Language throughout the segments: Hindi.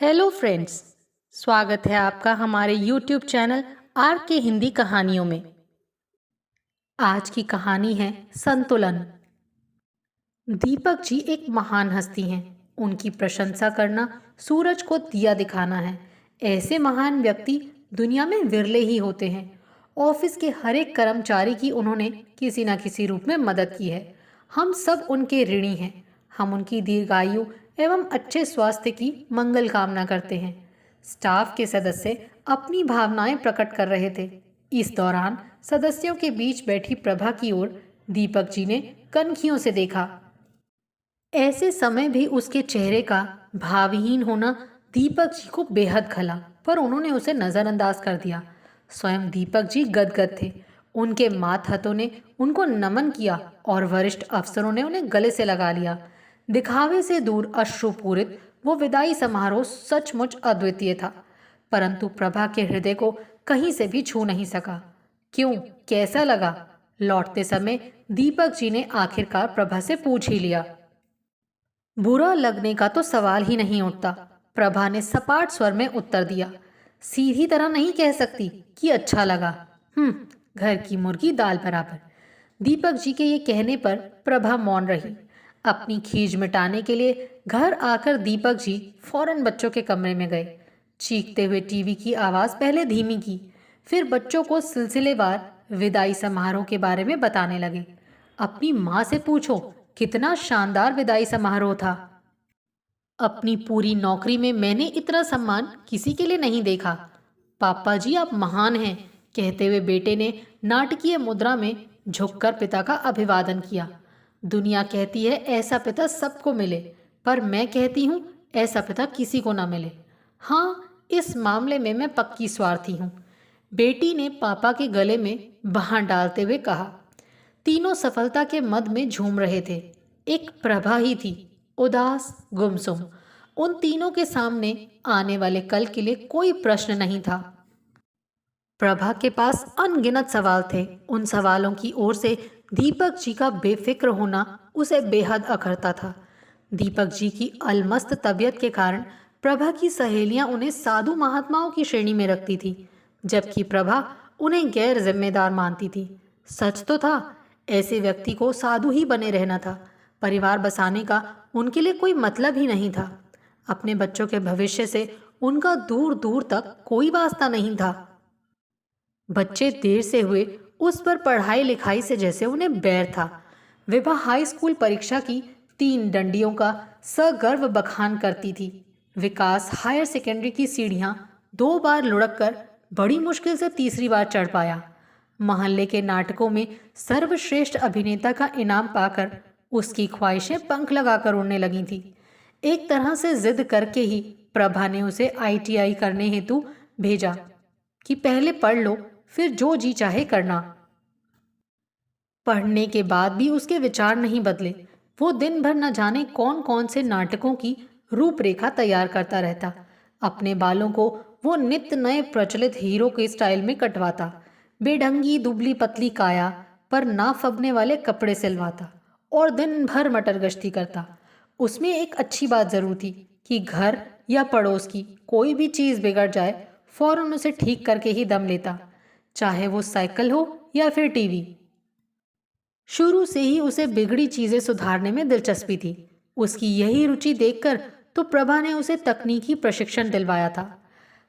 Hello friends. स्वागत है आपका हमारे यूट्यूब चैनल आर के हिंदी कहानियों में। आज की कहानी है संतुलन। दीपक जी एक महान हस्ती हैं। उनकी प्रशंसा करना सूरज को दिया दिखाना है। ऐसे महान व्यक्ति दुनिया में विरले ही होते हैं। ऑफिस के हर एक कर्मचारी की उन्होंने किसी न किसी रूप में मदद की है। हम सब उनके ऋणी हैं। हम उनकी दीर्घायु एवं अच्छे स्वास्थ्य की मंगल कामना करते हैं। स्टाफ के सदस्य अपनी भावनाएं प्रकट कर रहे थे। इस दौरान सदस्यों के बीच बैठी प्रभा की ओर दीपक जी ने कनखियों से देखा। ऐसे समय भी उसके चेहरे का भावहीन होना दीपक जी को बेहद खला, पर उन्होंने उसे नजरअंदाज कर दिया। स्वयं दीपक जी गदगद थे। उनके मातहतों ने उनको नमन किया और वरिष्ठ अफसरों ने उन्हें गले से लगा लिया। दिखावे से दूर अश्रुपूरित वो विदाई समारोह सचमुच अद्वितीय था, परंतु प्रभा के हृदय को कहीं से भी छू नहीं सका। क्यों, कैसा लगा? लौटते समय दीपक जी ने आखिरकार प्रभा से पूछ ही लिया। बुरा लगने का तो सवाल ही नहीं उठता, प्रभा ने सपाट स्वर में उत्तर दिया। सीधी तरह नहीं कह सकती कि अच्छा लगा। घर की मुर्गी दाल बराबर। दीपक जी के ये कहने पर प्रभा मौन रही। अपनी खीज मिटाने के लिए घर आकर दीपक जी फौरन बच्चों के कमरे में गए। चीखते हुए टीवी की आवाज पहले धीमी की, फिर बच्चों को सिलसिलेवार विदाई समारोह के बारे में बताने लगे। अपनी माँ से पूछो, कितना शानदार विदाई समारोह था। अपनी पूरी नौकरी में मैंने इतना सम्मान किसी के लिए नहीं देखा। पापा जी आप महान हैं, कहते हुए बेटे ने नाटकीय मुद्रा में झुककर पिता का अभिवादन किया। दुनिया कहती है ऐसा पिता सबको मिले, पर मैं कहती हूँ ऐसा पिता किसी को ना मिले। हाँ, इस मामले में मैं पक्की स्वार्थी हूँ, बेटी ने पापा के गले में बांह डालते हुए कहा। तीनों सफलता के मद में झूम रहे थे। एक प्रभा ही थी, उदास, गुमसुम। उन तीनों के सामने आने वाले कल के लिए कोई प्रश्न नहीं था। प्रभा के पास अनगिनत सवाल थे। उन सवालों की ओर से दीपक जी का बेफिक्र होना उसे बेहद अखरता था। दीपक जी की अलमस्त तबीयत के कारण प्रभा की सहेलियां उन्हें साधु महात्माओं की श्रेणी में रखती थी, जबकि प्रभा उन्हें गैर जिम्मेदार मानती थी। सच तो था, ऐसे व्यक्ति को साधु ही बने रहना था। परिवार बसाने का उनके लिए कोई मतलब ही नहीं था। अपने बच्चों के भविष्य से उनका दूर दूर तक कोई वास्ता नहीं था। बच्चे देर से हुए उस पर पढ़ाई लिखाई से जैसे उन्हें बैर था। विभा हाई स्कूल परीक्षा की 3 डंडियों का सगर्व बखान करती थी। विकास हायर सेकेंडरी की सीढ़ियां 2 बार लुढ़क कर बड़ी मुश्किल से तीसरी बार चढ़ पाया। मोहल्ले के नाटकों में सर्वश्रेष्ठ अभिनेता का इनाम पाकर उसकी ख्वाहिशें पंख लगाकर उड़ने लगी थी। एक तरह से जिद करके ही प्रभा ने उसे आईटीआई करने हेतु भेजा कि पहले पढ़ लो, फिर जो जी चाहे करना। पढ़ने के बाद भी उसके विचार नहीं बदले। वो दिन भर न जाने कौन कौन से नाटकों की रूपरेखा तैयार करता रहता। अपने बालों को वो नित्य नए प्रचलित हीरो के स्टाइल में कटवाता। बेढंगी दुबली पतली काया पर ना फबने वाले कपड़े सिलवाता और दिन भर मटर गश्ती करता। उसमें एक अच्छी बात जरूर थी कि घर या पड़ोस की कोई भी चीज बिगड़ जाए फौरन उसे ठीक करके ही दम लेता, चाहे वो साइकिल हो या फिर टीवी। शुरू से ही उसे बिगड़ी चीजें सुधारने में दिलचस्पी थी। उसकी यही रुचि देखकर तो प्रभा ने उसे तकनीकी प्रशिक्षण दिलवाया था।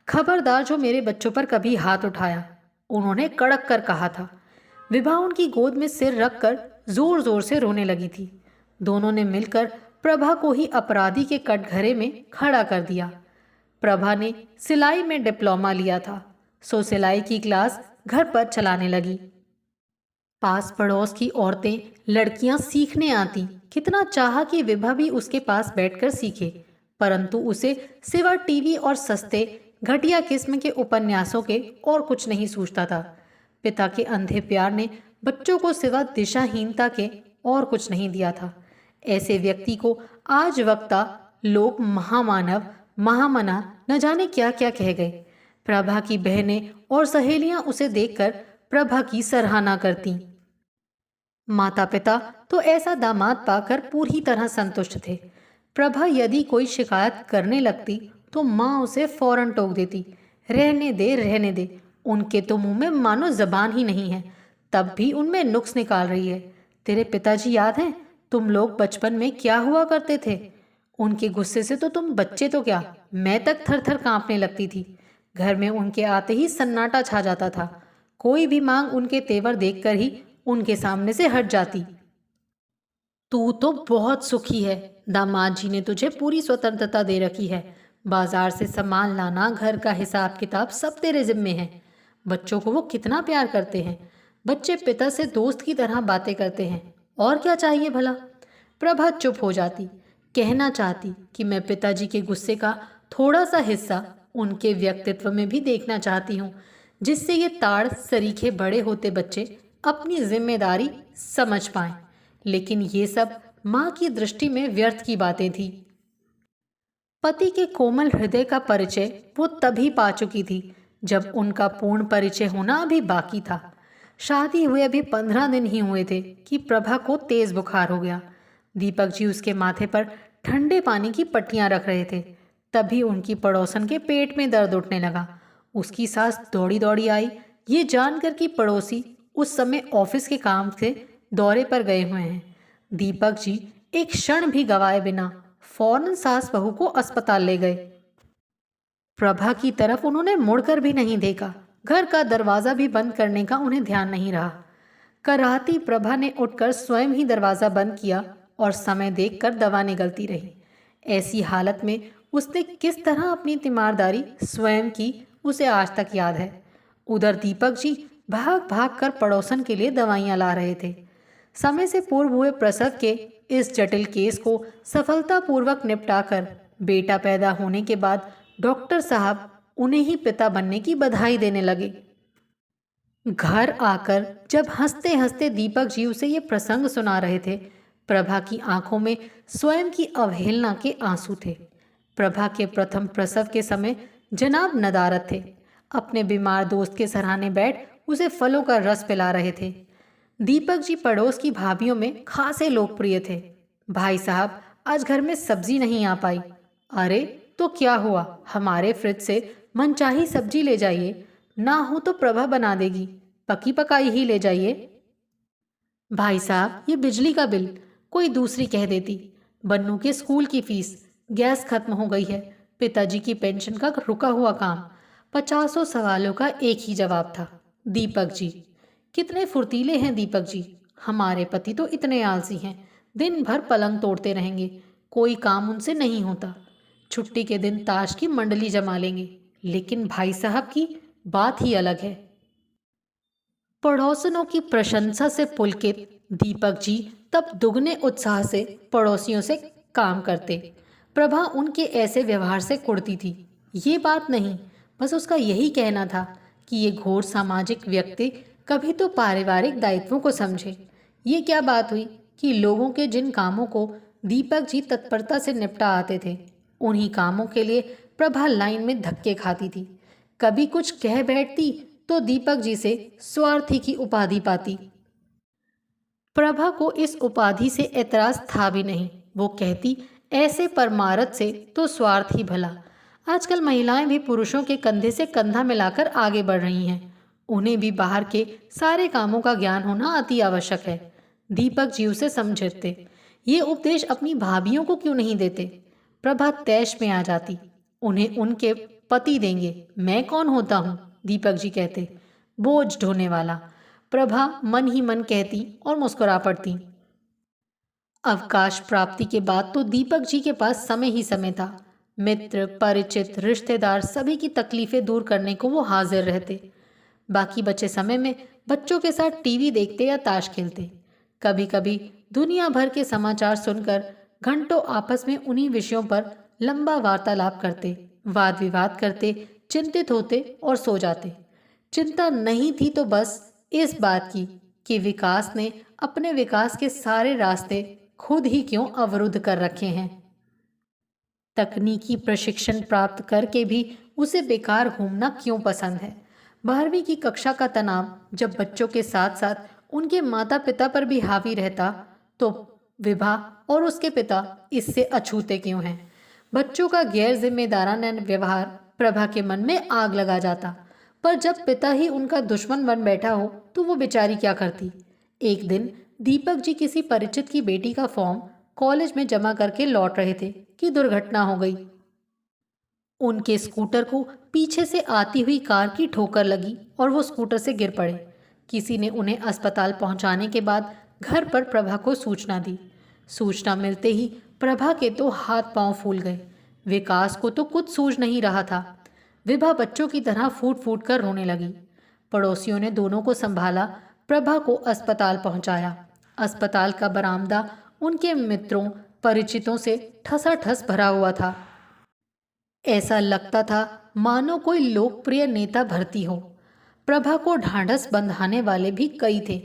खबरदार जो मेरे बच्चों पर कभी हाथ उठाया, उन्होंने कड़क कर कहा था। विभा उनकी गोद में सिर रखकर जोर जोर से रोने लगी थी। दोनों ने मिलकर प्रभा को ही अपराधी के कटघरे में खड़ा कर दिया। प्रभा ने सिलाई में डिप्लोमा लिया था, सो सिलाई की क्लास घर पर चलाने लगी। पास पड़ोस की औरतें लड़कियां सीखने आती। कितना चाहा कि विभा भी उसके पास बैठकर सीखे, परंतु उसे सिवा टीवी और सस्ते घटिया किस्म के उपन्यासों के और कुछ नहीं सूझता था। पिता के अंधे प्यार ने बच्चों को सिवा दिशाहीनता के और कुछ नहीं दिया था। ऐसे व्यक्ति को आज वक्ता लोग महामानव, महामना न जाने क्या क्या कह गए। प्रभा की बहनें और सहेलियां उसे देखकर प्रभा की सराहना करती। माता पिता तो ऐसा दामाद पाकर पूरी तरह संतुष्ट थे। प्रभा यदि कोई शिकायत करने लगती तो माँ उसे फौरन टोक देती, रहने दे रहने दे, उनके तो मुंह में मानो जबान ही नहीं है, तब भी उनमें नुक्स निकाल रही है। तेरे पिताजी याद हैं तुम लोग बचपन में क्या हुआ करते थे? उनके गुस्से से तो तुम बच्चे तो क्या, मैं तक थर थर कांपने लगती थी। घर में उनके आते ही सन्नाटा छा जाता था। कोई भी मांग उनके तेवर देखकर ही उनके सामने से हट जाती। तू तो बहुत सुखी है, दामाद जी ने तुझे पूरी स्वतंत्रता दे रखी है। बाजार से सामान लाना, घर का हिसाब किताब सब तेरे जिम्मे है। बच्चों को वो कितना प्यार करते हैं। बच्चे पिता से दोस्त की तरह बातें करते हैं, और क्या चाहिए भला? प्रभा चुप हो जाती, कहना चाहती कि मैं पिताजी के गुस्से का थोड़ा सा हिस्सा उनके व्यक्तित्व में भी देखना चाहती हूँ, जिससे ये ताड़ सरीखे बड़े होते बच्चे अपनी जिम्मेदारी समझ पाएं। लेकिन ये सब माँ की दृष्टि में व्यर्थ की बातें थी। पति के कोमल हृदय का परिचय वो तभी पा चुकी थी जब उनका पूर्ण परिचय होना अभी बाकी था। शादी हुए अभी 15 दिन ही हुए थे कि प्रभा को तेज बुखार हो गया। दीपक जी उसके माथे पर ठंडे पानी की पट्टियां रख रहे थे। तभी उनकी पड़ोसन के पेट में दर्द उठने लगा। उसकी सास दौड़ी दौड़ी आई, ये जानकर कि पड़ोसी उस समय ऑफिस के काम से दौरे पर गए हुए हैं। दीपक जी एक क्षण भी गवाए बिना फौरन सास बहू को अस्पताल ले गए। प्रभा की तरफ उन्होंने मुड़कर भी नहीं देखा। घर का दरवाजा भी बंद करने का उन्हें ध्यान नहीं रहा। कराहती प्रभा ने उठकर स्वयं ही दरवाजा बंद किया और समय देखकर दवा निगलती रही। ऐसी हालत में उसने किस तरह अपनी तीमारदारी स्वयं की, उसे आज तक याद है। उधर दीपक जी भाग भाग कर पड़ोसन के लिए दवाइयां ला रहे थे। समय से पूर्व हुए प्रसव के इस जटिल केस को सफलतापूर्वक निपटाकर बेटा पैदा होने के बाद डॉक्टर साहब उन्हें ही पिता बनने की बधाई देने लगे। घर आकर जब हंसते हंसते दीपक जी उसे ये प्रसंग सुना रहे थे, प्रभा की आंखों में स्वयं की अवहेलना के आंसू थे। प्रभा के प्रथम प्रसव के समय जनाब नदारत थे। अपने बीमार दोस्त के सराहने बैठ उसे फलों का रस पिला रहे थे। दीपक जी पड़ोस की भाभियों में खासे लोकप्रिय थे। भाई साहब, आज घर में सब्जी नहीं आ पाई। अरे तो क्या हुआ, हमारे फ्रिज से मनचाही सब्जी ले जाइए, ना हो तो प्रभा बना देगी, पकी पकाई ही ले जाइए। भाई साहब, ये बिजली का बिल, कोई दूसरी कह देती। बन्नू के स्कूल की फीस, गैस खत्म हो गई है, पिताजी की पेंशन का रुका हुआ काम। 50 सवालों का एक ही जवाब था, दीपक जी। कितने फुर्तीले हैं दीपक जी। हमारे पति तो इतने आलसी हैं, दिन भर पलंग तोड़ते रहेंगे, कोई काम उनसे नहीं होता। छुट्टी के दिन ताश की मंडली जमा लेंगे। लेकिन भाई साहब की बात ही अलग है। पड़ोसनों की प्रशंसा से पुलकित दीपक जी तब दुगने उत्साह से पड़ोसियों से काम करते। प्रभा उनके ऐसे व्यवहार से कुढ़ती थी। ये बात नहीं, बस उसका यही कहना था कि ये घोर सामाजिक व्यक्ति कभी तो पारिवारिक दायित्वों को समझे। ये क्या बात हुई कि लोगों के जिन कामों को दीपक जी तत्परता से निपटा आते थे, उन्हीं कामों के लिए प्रभा लाइन में धक्के खाती थी। कभी कुछ कह बैठती तो दीपक जी से स्वार्थी की उपाधि पाती। प्रभा को इस उपाधि से एतराज था भी नहीं। वो कहती, ऐसे परमारथ से तो स्वार्थ ही भला। आजकल महिलाएं भी पुरुषों के कंधे से कंधा मिलाकर आगे बढ़ रही हैं। उन्हें भी बाहर के सारे कामों का ज्ञान होना अति आवश्यक है। दीपक जी उसे समझते। ये उपदेश अपनी भाभियों को क्यों नहीं देते? प्रभा तैश में आ जाती। उन्हें उनके पति देंगे, मैं कौन होता हूँ? दीपक जी कहते, बोझ ढोने वाला। प्रभा मन ही मन कहती और मुस्कुरा पड़ती। अवकाश प्राप्ति के बाद तो दीपक जी के पास समय ही समय था। मित्र, परिचित, रिश्तेदार सभी की तकलीफें दूर करने को वो हाजिर रहते। बाकी बचे समय में बच्चों के साथ टीवी देखते या ताश खेलते। कभी कभी दुनिया भर के समाचार सुनकर घंटों आपस में उन्हीं विषयों पर लंबा वार्तालाप करते, वाद विवाद करते, चिंतित होते और सो जाते। चिंता नहीं थी तो बस इस बात की कि विकास ने अपने विकास के सारे रास्ते खुद ही क्यों अवरुद्ध कर रखे हैं। तकनीकी प्रशिक्षण प्राप्त करके भी उसे बेकार घूमना क्यों पसंद है। 12वीं की कक्षा का तनाव जब बच्चों के साथ साथ उनके माता पिता पर भी हावी रहता, तो विभा और उसके पिता इससे अछूते क्यों हैं। बच्चों का गैर जिम्मेदाराना व्यवहार प्रभा के मन में आग लगा जाता। पर जब पिता ही उनका दुश्मन बन बैठा हो तो वो बेचारी क्या करती। एक दिन दीपक जी किसी परिचित की बेटी का फॉर्म कॉलेज में जमा करके लौट रहे थे कि दुर्घटना हो गई। उनके स्कूटर को पीछे से आती हुई कार की ठोकर लगी और वो स्कूटर से गिर पड़े। किसी ने उन्हें अस्पताल पहुंचाने के बाद घर पर प्रभा को सूचना दी। सूचना मिलते ही प्रभा के तो हाथ पांव फूल गए। विकास को तो कुछ सूझ नहीं रहा था। विभा बच्चों की तरह फूट फूट कर रोने लगी। पड़ोसियों ने दोनों को संभाला, प्रभा को अस्पताल पहुंचाया। अस्पताल का बरामदा उनके मित्रों परिचितों से ठसाठस भरा हुआ था। ऐसा लगता था मानो कोई लोकप्रिय नेता भर्ती हो। प्रभा को ढांढस बंधाने वाले भी कई थे।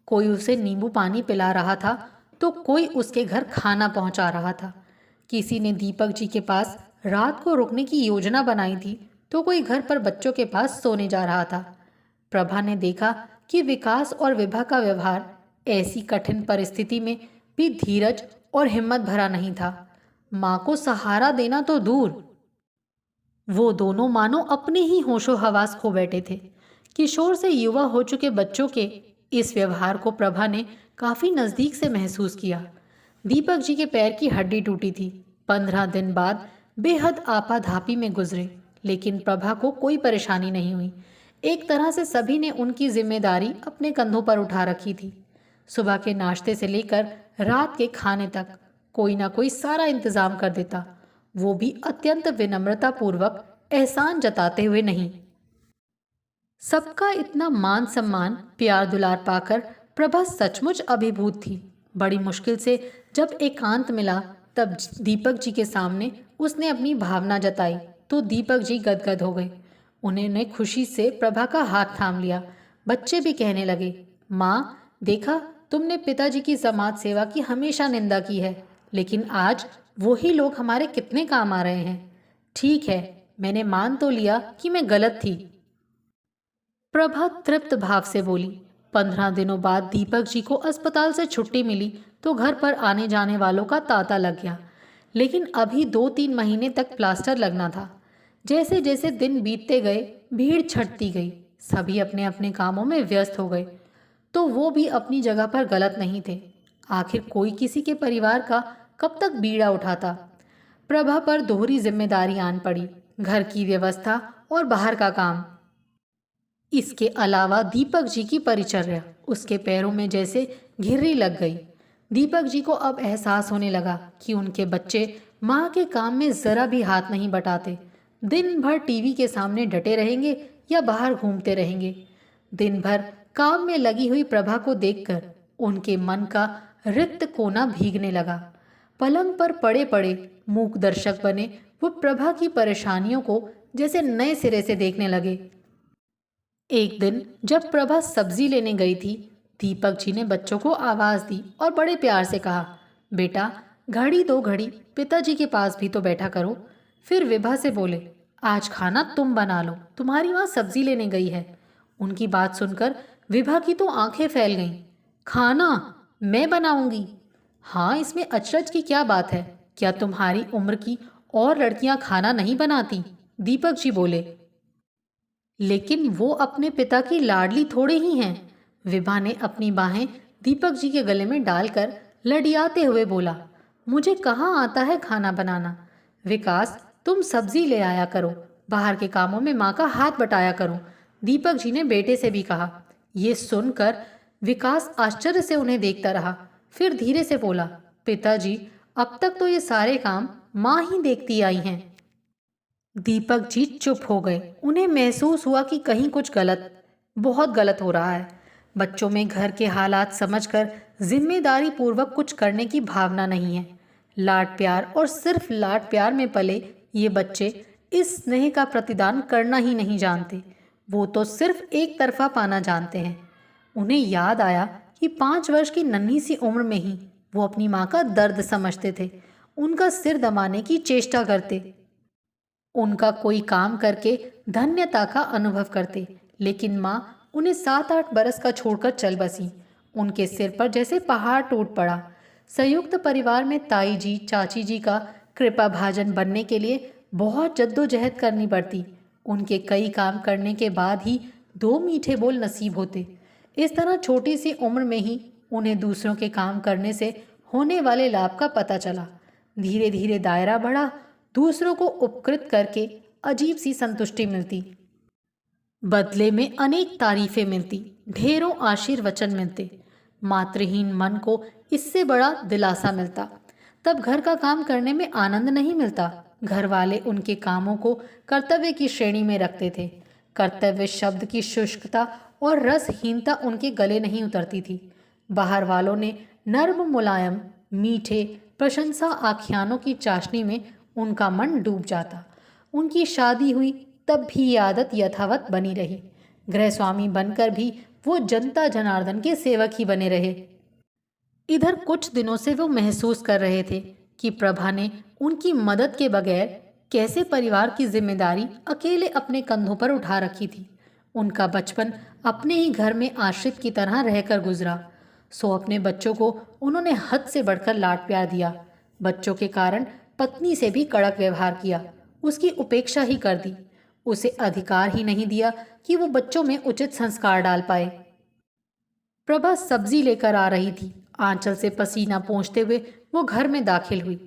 कोई उसे नींबू पानी पिला रहा था तो कोई उसके घर खाना पहुंचा रहा था। किसी ने दीपक जी के पास रात को रुकने की योजना बनाई थी तो कोई घर पर बच्चों के पास सोने जा रहा था। प्रभा ने देखा कि विकास और विभा का व्यवहार ऐसी कठिन परिस्थिति में भी धीरज और हिम्मत भरा नहीं था। माँ को सहारा देना तो दूर, वो दोनों मानो अपने ही होशो हवास खो बैठे थे। किशोर से युवा हो चुके बच्चों के इस व्यवहार को प्रभा ने काफी नजदीक से महसूस किया। दीपक जी के पैर की हड्डी टूटी थी। 15 दिन बाद बेहद आपाधापी में गुजरे, लेकिन प्रभा को कोई परेशानी नहीं हुई। एक तरह से सभी ने उनकी जिम्मेदारी अपने कंधों पर उठा रखी थी। सुबह के नाश्ते से लेकर रात के खाने तक कोई ना कोई सारा इंतजाम कर देता, वो भी अत्यंत विनम्रता पूर्वक, एहसान जताते हुए नहीं। सबका इतना मान सम्मान प्यार दुलार पाकर प्रभा सचमुच अभिभूत थी। बड़ी मुश्किल से जब एकांत मिला तब दीपक जी के सामने उसने अपनी भावना जताई तो दीपक जी गदगद हो गए। उन्होंने खुशी से प्रभा का हाथ थाम लिया। बच्चे भी कहने लगे, माँ देखा, तुमने पिताजी की समाज सेवा की हमेशा निंदा की है, लेकिन आज वही लोग हमारे कितने काम आ रहे हैं। ठीक है, मैंने मान तो लिया कि मैं गलत थी। प्रभा तृप्त भाव से बोली। 15 दिनों बाद दीपक जी को अस्पताल से छुट्टी मिली तो घर पर आने जाने वालों का तांता लग गया। लेकिन अभी 2-3 महीने तक प्लास्टर लगना था। जैसे जैसे दिन बीतते गए भीड़ छटती गई। सभी अपने अपने कामों में व्यस्त हो गए। तो वो भी अपनी जगह पर गलत नहीं थे। आखिर कोई किसी के परिवार का कब तक बीड़ा उठाता। प्रभा पर दोहरी जिम्मेदारी आन पड़ी, घर की व्यवस्था और बाहर का काम। इसके अलावा दीपक जी की परिचर्या उसके पैरों में जैसे घिर्री लग गई। दीपक जी को अब एहसास होने लगा कि उनके बच्चे माँ के काम में जरा भी हाथ नहीं बटाते। दिन भर टीवी के सामने डटे रहेंगे या बाहर घूमते रहेंगे। दिन भर काम में लगी हुई प्रभा को देखकर उनके मन का रिक्त कोना भीगने लगा। पलंग पर पड़े पड़े मूक दर्शक बने वो प्रभा की परेशानियों को जैसे नए सिरे से देखने लगे। एक दिन जब प्रभा सब्जी लेने गई थी, दीपक जी ने बच्चों को आवाज दी और बड़े प्यार से कहा, बेटा घड़ी 2 घड़ी पिताजी के पास भी तो बैठा करो। फिर विभा से बोले, आज खाना तुम बना लो, तुम्हारी माँ सब्जी लेने गई है। उनकी बात सुनकर विभा की तो आंखें फैल गईं। खाना मैं बनाऊंगी? हाँ, इसमें अचरज की क्या बात है? क्या तुम्हारी उम्र की और लड़कियां खाना नहीं बनाती? दीपक जी बोले। लेकिन वो अपने पिता की लाडली थोड़े ही हैं। विभा ने अपनी बाहें दीपक जी के गले में डालकर लडियाते हुए बोला, मुझे कहाँ आता है खाना बनाना। विकास तुम सब्जी ले आया करो, बाहर के कामों में माँ का हाथ बटाया करो। दीपक जी ने बेटे से भी कहा। ये सुनकर विकास आश्चर्य से उन्हें देखता रहा। फिर धीरे से बोला, पिताजी अब तक तो ये सारे काम माँ ही देखती आई हैं। दीपक जी चुप हो गए। उन्हें महसूस हुआ कि कहीं कुछ गलत, बहुत गलत हो रहा है। बच्चों में घर के हालात समझकर जिम्मेदारी पूर्वक कुछ करने की भावना नहीं है। लाड प्यार और सिर्फ लाड प्यार में पले ये बच्चे इस स्नेह का प्रतिदान करना ही नहीं जानते। वो तो सिर्फ एक तरफा पाना जानते हैं। उन्हें याद आया कि 5 वर्ष की नन्ही सी उम्र में ही वो अपनी माँ का दर्द समझते थे, उनका सिर दबाने की चेष्टा करते, उनका कोई काम करके धन्यता का अनुभव करते। लेकिन माँ उन्हें 7-8 बरस का छोड़कर चल बसी। उनके सिर पर जैसे पहाड़ टूट पड़ा। संयुक्त परिवार में ताई जी, चाची जी का कृपा भाजन बनने के लिए बहुत जद्दोजहद करनी पड़ती। उनके कई काम करने के बाद ही 2 मीठे बोल नसीब होते। इस तरह छोटी सी उम्र में ही उन्हें दूसरों के काम करने से होने वाले लाभ का पता चला। धीरे धीरे दायरा बढ़ा, दूसरों को उपकृत करके अजीब सी संतुष्टि मिलती। बदले में अनेक तारीफें मिलती, ढेरों आशीर्वचन मिलते। मातृहीन मन को इससे बड़ा दिलासा मिलता। तब घर का काम करने में आनंद नहीं मिलता। घर वाले उनके कामों को कर्तव्य की श्रेणी में रखते थे। कर्तव्य शब्द की शुष्कता और रसहीनता उनके गले नहीं उतरती थी। बाहर वालों ने नर्म मुलायम मीठे प्रशंसा आख्यानों की चाशनी में उनका मन डूब जाता। उनकी शादी हुई तब भी ये आदत यथावत बनी रही। गृहस्वामी बनकर भी वो जनता जनार्दन के सेवक ही बने रहे। इधर कुछ दिनों से वो महसूस कर रहे थे कि प्रभा ने उनकी मदद के बगैर कैसे परिवार की जिम्मेदारी अकेले अपने कंधों पर उठा रखी थी। उनका बचपन अपने ही घर में आश्रित की तरह रहकर गुजरा, सो अपने बच्चों को उन्होंने हद से बढ़कर लाड प्यार दिया। बच्चों के कारण पत्नी से भी कड़क व्यवहार किया, उसकी उपेक्षा ही कर दी। उसे अधिकार ही नहीं दिया कि वो बच्चों में उचित संस्कार डाल पाए। प्रभा सब्जी लेकर आ रही थी। आंचल से पसीना पोंछते हुए वो घर में दाखिल हुई।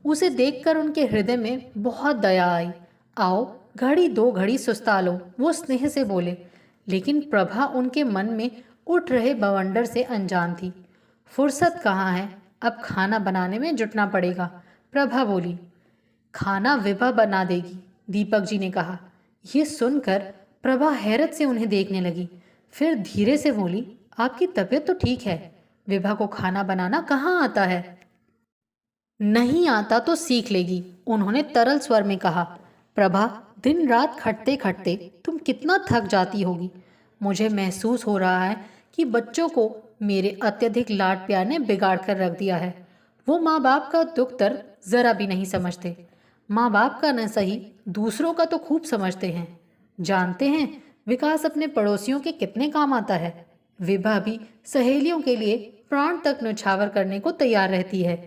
उसे देखकर उनके हृदय में बहुत दया आई। आओ घड़ी 2 घड़ी सुस्ता लो, वो स्नेह से बोले। लेकिन प्रभा उनके मन में उठ रहे बवंडर से अनजान थी। फुर्सत कहाँ है, अब खाना बनाने में जुटना पड़ेगा, प्रभा बोली। खाना विभा बना देगी, दीपक जी ने कहा। ये सुनकर प्रभा हैरत से उन्हें देखने लगी। फिर धीरे से बोली, आपकी तबीयत तो ठीक है, विभा को खाना बनाना कहाँ आता है? नहीं आता तो सीख लेगी, उन्होंने तरल स्वर में कहा। प्रभा, दिन रात खटते खटते तुम कितना थक जाती होगी। मुझे महसूस हो रहा है कि बच्चों को मेरे अत्यधिक लाड प्यार ने बिगाड़ कर रख दिया है। वो माँ बाप का दुख दर्द जरा भी नहीं समझते। माँ बाप का न सही, दूसरों का तो खूब समझते हैं। जानते हैं विकास अपने पड़ोसियों के कितने काम आता है। विभा भी सहेलियों के लिए प्राण तक न्यौछावर करने को तैयार रहती है।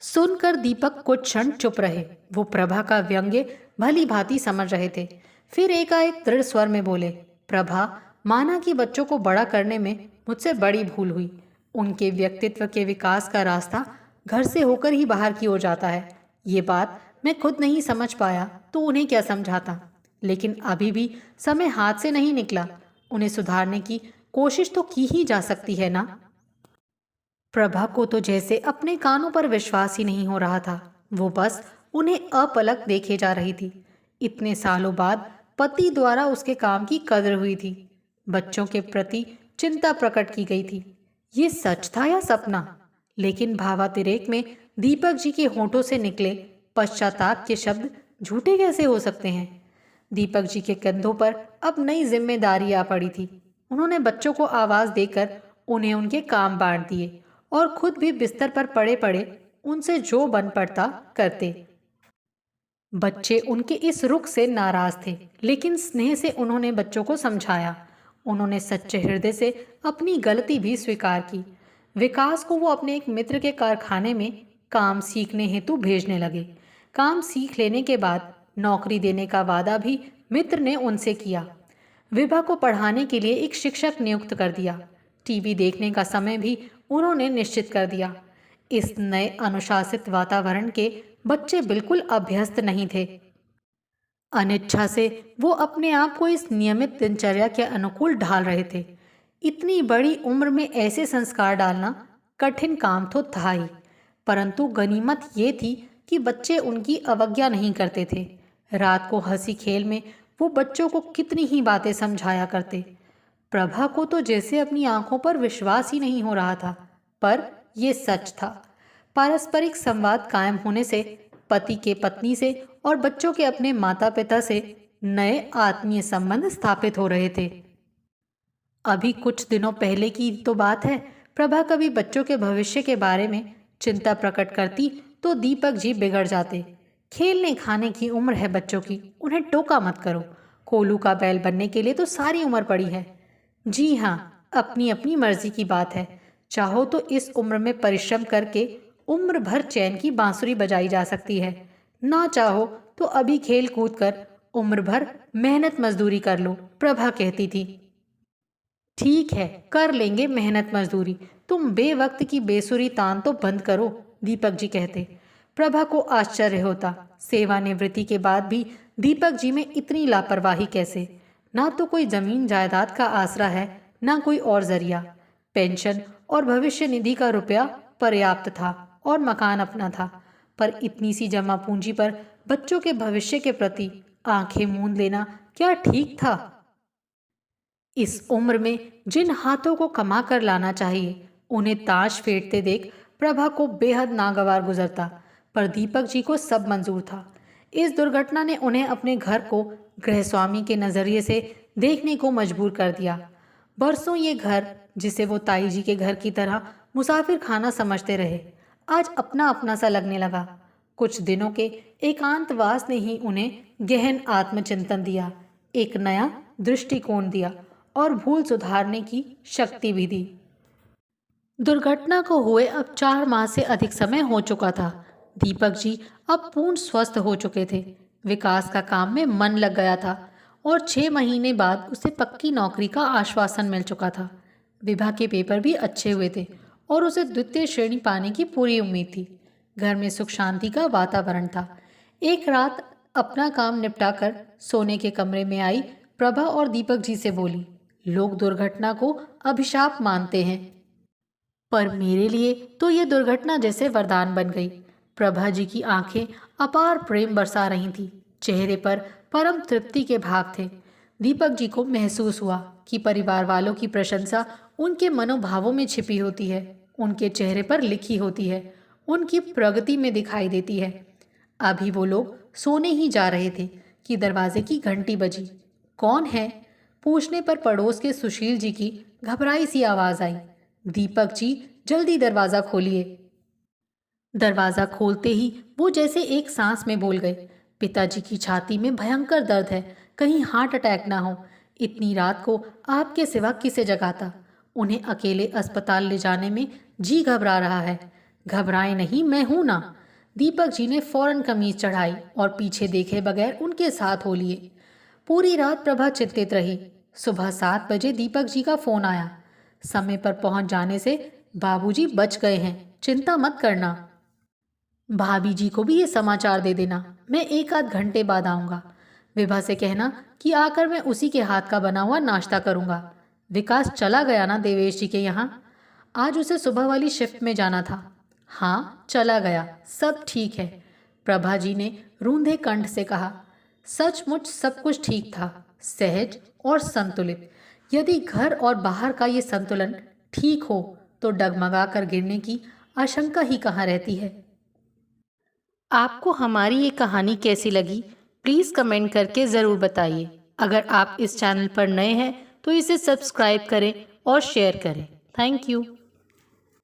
सुनकर दीपक कुछ क्षण चुप रहे। वो प्रभा का व्यंग्य भली भांति समझ रहे थे। फिर एकाएक दृढ़ स्वर में बोले, प्रभा, माना कि बच्चों को बड़ा करने में मुझसे बड़ी भूल हुई। उनके व्यक्तित्व के विकास का रास्ता घर से होकर ही बाहर की ओर जाता है। ये बात मैं खुद नहीं समझ पाया तो उन्हें क्या समझाता। लेकिन अभी भी समय हाथ से नहीं निकला। उन्हें सुधारने की कोशिश तो की ही जा सकती है ना। प्रभा को तो जैसे अपने कानों पर विश्वास ही नहीं हो रहा था। वो बस उन्हें अपलक देखे जा रही थी। इतने सालों बाद पति द्वारा उसके काम की कदर हुई थी। बच्चों के प्रति चिंता प्रकट की गई थी। ये सच था या सपना? लेकिन भावातिरेक में दीपक जी के होठों से निकले पश्चाताप के शब्द झूठे कैसे हो सकते हैं? दीपक जी के कंधों पर अब नई जिम्मेदारी आ पड़ी थी। उन्होंने बच्चों को आवाज देकर उन्हें उनके काम बांट दिए और खुद भी बिस्तर पर पड़े पड़े उनसे जो बन पड़ता करते। बच्चे उनके इस रुख से नाराज थे, लेकिन स्नेह से उन्होंने बच्चों को समझाया। उन्होंने सच्चे हृदय से अपनी गलती भी स्वीकार की। विकास को वो अपने एक मित्र के कारखाने में काम सीखने हेतु भेजने लगे। काम सीख लेने के बाद नौकरी देने का वादा भी मित्र ने उनसे किया। विभा को पढ़ाने के लिए एक शिक्षक नियुक्त कर दिया। टीवी देखने का समय भी उन्होंने निश्चित कर दिया। इस नए अनुशासित वातावरण के बच्चे बिल्कुल अभ्यस्त नहीं थे। अनिच्छा से वो अपने आप को इस नियमित दिनचर्या के अनुकूल ढाल रहे थे। इतनी बड़ी उम्र में ऐसे संस्कार डालना कठिन काम तो था ही, परंतु गनीमत ये थी कि बच्चे उनकी अवज्ञा नहीं करते थे। रात को हंसी खेल में वो बच्चों को कितनी ही बातें समझाया करते। प्रभा को तो जैसे अपनी आंखों पर विश्वास ही नहीं हो रहा था, पर यह सच था। पारस्परिक संवाद कायम होने से पति के पत्नी से और बच्चों के अपने माता पिता से नए आत्मीय संबंध स्थापित हो रहे थे। अभी कुछ दिनों पहले की तो बात है। प्रभा कभी बच्चों के भविष्य के बारे में चिंता प्रकट करती तो दीपक जी बिगड़ जाते। खेलने खाने की उम्र है बच्चों की, उन्हें टोका मत करो। कोलू का बैल बनने के लिए तो सारी उम्र पड़ी है। जी हाँ, अपनी अपनी मर्जी की बात है। चाहो तो इस उम्र में परिश्रम करके उम्र भर चैन की बांसुरी बजाई जा सकती है। ना चाहो तो अभी खेल कूद कर उम्र भर मेहनत मजदूरी कर लो, प्रभा कहती थी। ठीक है, कर लेंगे मेहनत मजदूरी, तुम बेवक्त की बेसुरी तान तो बंद करो, दीपक जी कहते। प्रभा को आश्चर्य होता, सेवानिवृत्ति के बाद भी दीपक जी में इतनी लापरवाही कैसे। ना तो कोई जमीन जायदाद का आसरा है, ना कोई और जरिया। पेंशन और भविष्य निधि का रुपया पर्याप्त था और मकान अपना था, पर इतनी सी जमा पूंजी पर बच्चों के भविष्य के प्रति आंखें मूंद लेना क्या ठीक था। इस उम्र में जिन हाथों को कमा कर लाना चाहिए, उन्हें ताश फेंटते देख प्रभा को बेहद नागवार गुजरता, पर दीपक जी को सब मंजूर था। इस दुर्घटना ने उन्हें अपने घर को गृहस्वामी के नजरिए से देखने को मजबूर कर दिया। बरसों ये घर, जिसे वो ताई जी के घर की तरह मुसाफिर खाना समझते रहे, आज अपना अपना सा लगने लगा। कुछ दिनों के एकांतवास ने ही उन्हें गहन आत्मचिंतन दिया, एक नया दृष्टिकोण दिया और भूल सुधारने की शक्ति भी दी। दुर्घटना को हुए अब 4 माह से अधिक समय हो चुका था। दीपक जी अब पूर्ण स्वस्थ हो चुके थे। विकास का काम में मन लग गया था और 6 महीने बाद उसे पक्की नौकरी का आश्वासन मिल चुका था। विवाह के पेपर भी अच्छे हुए थे और उसे द्वितीय श्रेणी पाने की पूरी उम्मीद थी। घर में सुख शांति का वातावरण था। एक रात अपना काम निपटाकर सोने के कमरे में आई प्रभा और दीपक जी से बोली, लोग दुर्घटना को अभिशाप मानते हैं, पर मेरे लिए तो ये दुर्घटना जैसे वरदान बन गई। प्रभा जी की आंखें अपार प्रेम बरसा रही थी, चेहरे पर परम तृप्ति के भाव थे। दीपक जी को महसूस हुआ कि परिवार वालों की प्रशंसा उनके मनोभावों में छिपी होती है, उनके चेहरे पर लिखी होती है, उनकी प्रगति में दिखाई देती है। अभी वो लोग सोने ही जा रहे थे कि दरवाजे की घंटी बजी। कौन है? पूछने पर पड़ोस के सुशील जी की घबराई सी आवाज आई, दीपक जी जल्दी दरवाजा खोलिए। दरवाजा खोलते ही वो जैसे एक सांस में बोल गए, पिताजी की छाती में भयंकर दर्द है, कहीं हार्ट अटैक ना हो। इतनी रात को आपके सिवा किसे जगाता? उन्हें अकेले अस्पताल ले जाने में जी घबरा रहा है। घबराए नहीं, मैं हूं ना। दीपक जी ने फौरन कमीज चढ़ाई और पीछे देखे बगैर उनके साथ हो लिए। पूरी रात प्रभा चिंतित रही। सुबह 7 बजे दीपक जी का फोन आया, समय पर पहुंच जाने से बाबूजी बच गए हैं, चिंता मत करना। भाभी जी को भी ये समाचार दे देना, मैं 1 आध घंटे बाद आऊँगा। विभा से कहना कि आकर मैं उसी के हाथ का बना हुआ नाश्ता करूँगा। विकास चला गया ना देवेश जी के यहाँ? आज उसे सुबह वाली शिफ्ट में जाना था। हाँ, चला गया, सब ठीक है, प्रभा जी ने रूंधे कंठ से कहा। सचमुच सब कुछ ठीक था, सहज और संतुलित। यदि घर और बाहर का ये संतुलन ठीक हो तो डगमगा कर गिरने की आशंका ही कहाँ रहती है। आपको हमारी ये कहानी कैसी लगी, प्लीज़ कमेंट करके ज़रूर बताइए। अगर आप इस चैनल पर नए हैं तो इसे सब्सक्राइब करें और शेयर करें। Thank you.